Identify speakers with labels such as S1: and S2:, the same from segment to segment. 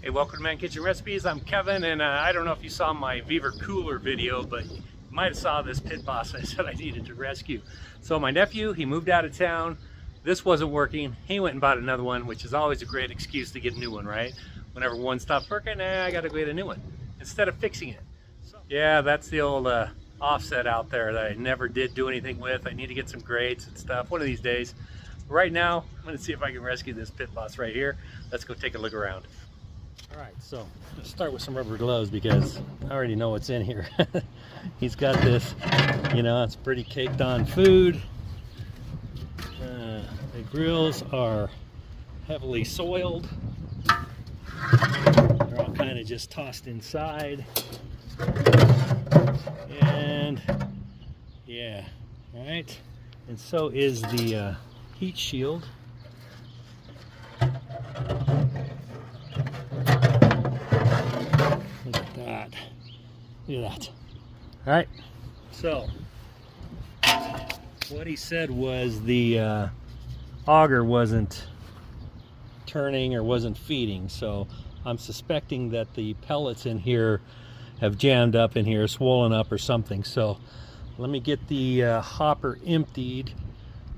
S1: Hey, welcome to Man Kitchen Recipes. I'm Kevin, and I don't know if you saw my Beaver Cooler video, but you might have saw this pit boss I said I needed to rescue. So my nephew, he moved out of town. This wasn't working. He went and bought another one, which is always a great excuse to get a new one, right? Whenever one stops working, I gotta go get a new one instead of fixing it. Yeah, that's the old offset out there that I never did do anything with. I need to get some grates and stuff one of these days. Right now, I'm gonna see if I can rescue this pit boss right here. Let's go take a look around. All right, so let's start with some rubber gloves because I already know what's in here. He's got this, you know, it's pretty caked on food. The grills are heavily soiled. They're all kind of just tossed inside. And yeah, all right. And so is the heat shield. Look at that. Look at that. All right. So, what he said was the auger wasn't turning or wasn't feeding. So, I'm suspecting that the pellets in here have jammed up in here, swollen up or something. So, let me get the hopper emptied.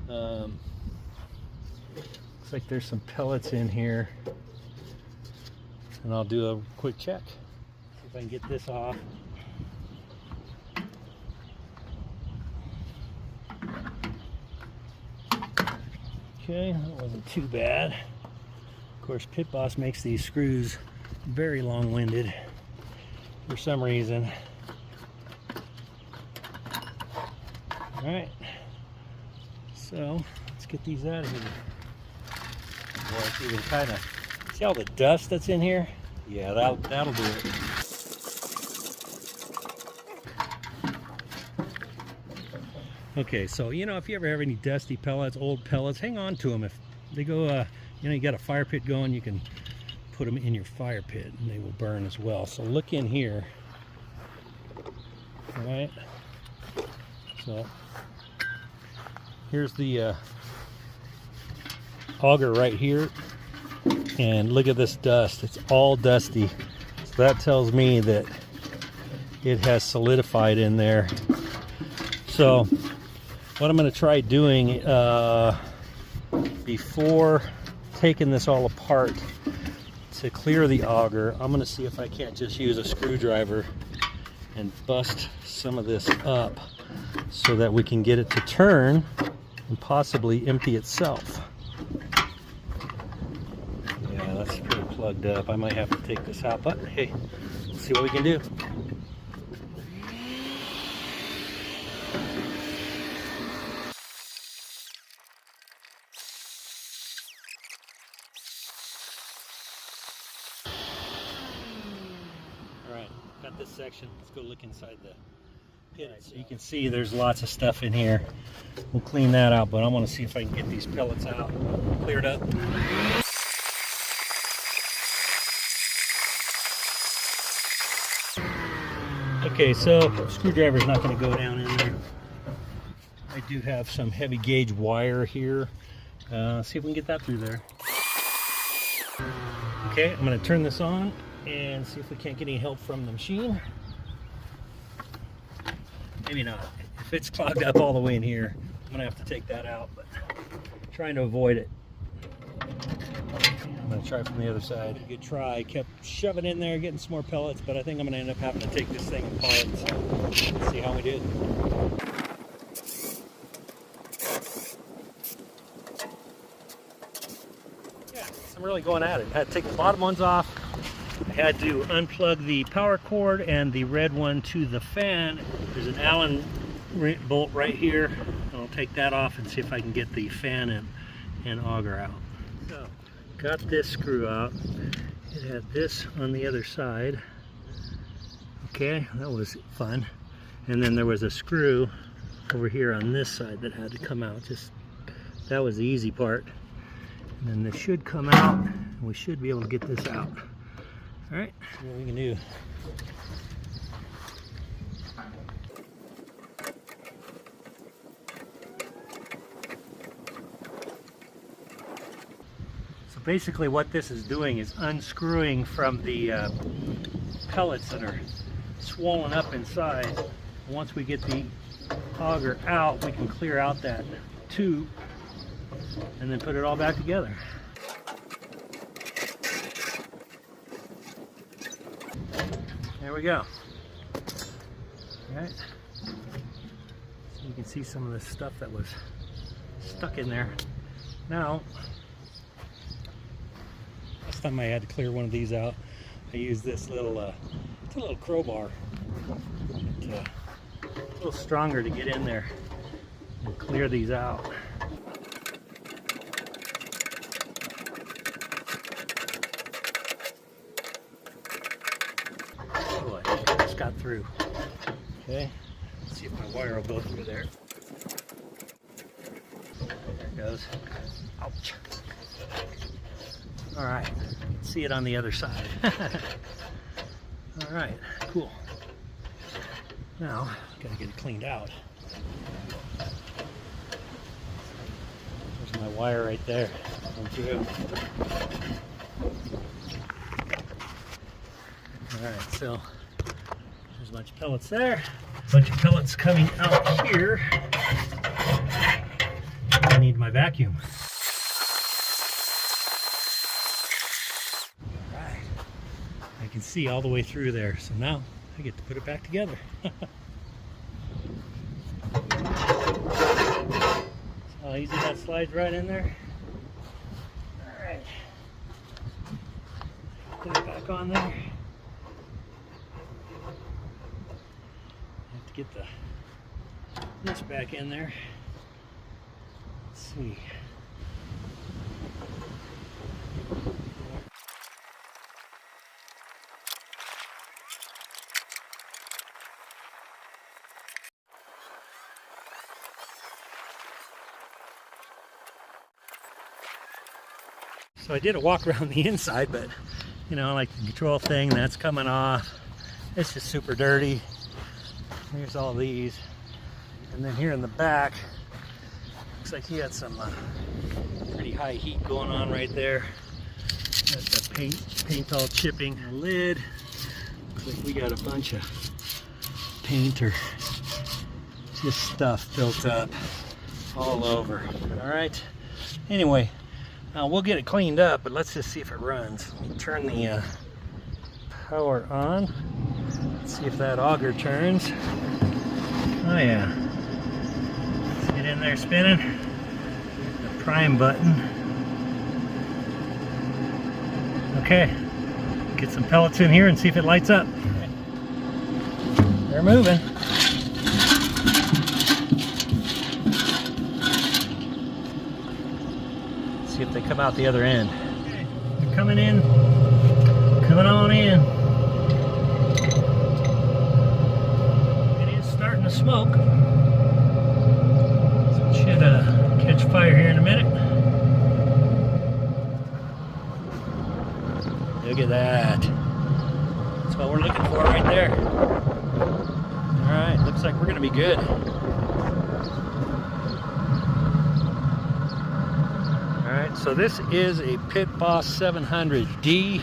S1: Looks like there's some pellets in here. And I'll do a quick check. See if I can get this off. Okay, that wasn't too bad. Of course, Pit Boss makes these screws very long-winded for some reason. All right, so let's get these out of here. Boy, it's even kind of, see all the dust that's in here? Yeah, that'll do it. Okay, so you know, if you ever have any dusty pellets, old pellets, hang on to them. If they go, you know, you got a fire pit going, you can put them in your fire pit and they will burn as well. So look in here. All right. So here's the auger right here. And look at this dust. It's all dusty. So that tells me that it has solidified in there. So what I'm going to try doing before taking this all apart to clear the auger, I'm going to see if I can't just use a screwdriver and bust some of this up so that we can get it to turn and possibly empty itself. Yeah, that's pretty plugged up. I might have to take this out, but hey, let's see what we can do. Alright, got this section. Let's go look inside the pit. Right, so you can see there's lots of stuff in here. We'll clean that out, but I want to see if I can get these pellets out, cleared up. Okay, so screwdriver's not going to go down in there. I do have some heavy gauge wire here. See if we can get that through there. Okay, I'm going to turn this on and see if we can't get any help from the machine. Maybe not. If it's clogged up all the way in here, I'm going to have to take that out, but I'm trying to avoid it. I'm going to try from the other side. Good try. I kept shoving in there, getting some more pellets, but I think I'm going to end up having to take this thing apart. So let's see how we did. Yeah, I'm really going at it. I had to take the bottom ones off. I had to unplug the power cord and the red one to the fan. There's an Allen bolt right here. I'll take that off and see if I can get the fan and auger out. So, got this screw out. It had this on the other side. Okay, that was fun. And then there was a screw over here on this side that had to come out. Just that was the easy part. And then this should come out, and we should be able to get this out. All right, see what we can do. basically what this is doing is unscrewing from the pellets that are swollen up inside. Once we get the auger out, we can clear out that tube and then put it all back together. There we go. All right. So you can see some of the stuff that was stuck in there. Now, last time I had to clear one of these out, I used this little, it's a little crowbar. It's a little stronger to get in there and clear these out. Oh, I think I just got through. Okay, let's see if my wire will go through there. There it goes. Ouch. All right, see it on the other side. All right, cool. Now, gotta get it cleaned out. There's my wire right there. Going through. All right, so there's a bunch of pellets there. A bunch of pellets coming out here. I need my vacuum. All right, I can see all the way through there. So now I get to put it back together. How easy that slides right in there. All right, put it back on there. Have to get this back in there. Let's see. So I did a walk around the inside, but you know, like the control thing, that's coming off. It's just super dirty. Here's all these. And then here in the back, looks like he had some pretty high heat going on right there. Got the paint all chipping. The lid. Looks like we got a bunch of paint or just stuff built up all over. All right. Anyway. We'll get it cleaned up, but let's just see if it runs. Let me turn the power on. Let's see if that auger turns. Oh yeah. Let's get in there spinning. The prime button. Okay. Get some pellets in here and see if it lights up. They're moving. See if they come out the other end. Okay, they're coming in, coming on in. It is starting to smoke. So it should catch fire here in a minute. Look at that. That's what we're looking for right there. All right, looks like we're gonna be good. So this is a Pit Boss 700D,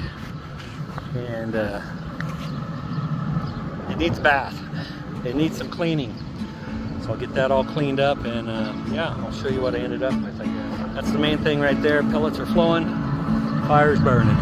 S1: and it needs bath. It needs some cleaning. So I'll get that all cleaned up, and yeah, I'll show you what I ended up with. That's the main thing right there. Pellets are flowing, fire's burning.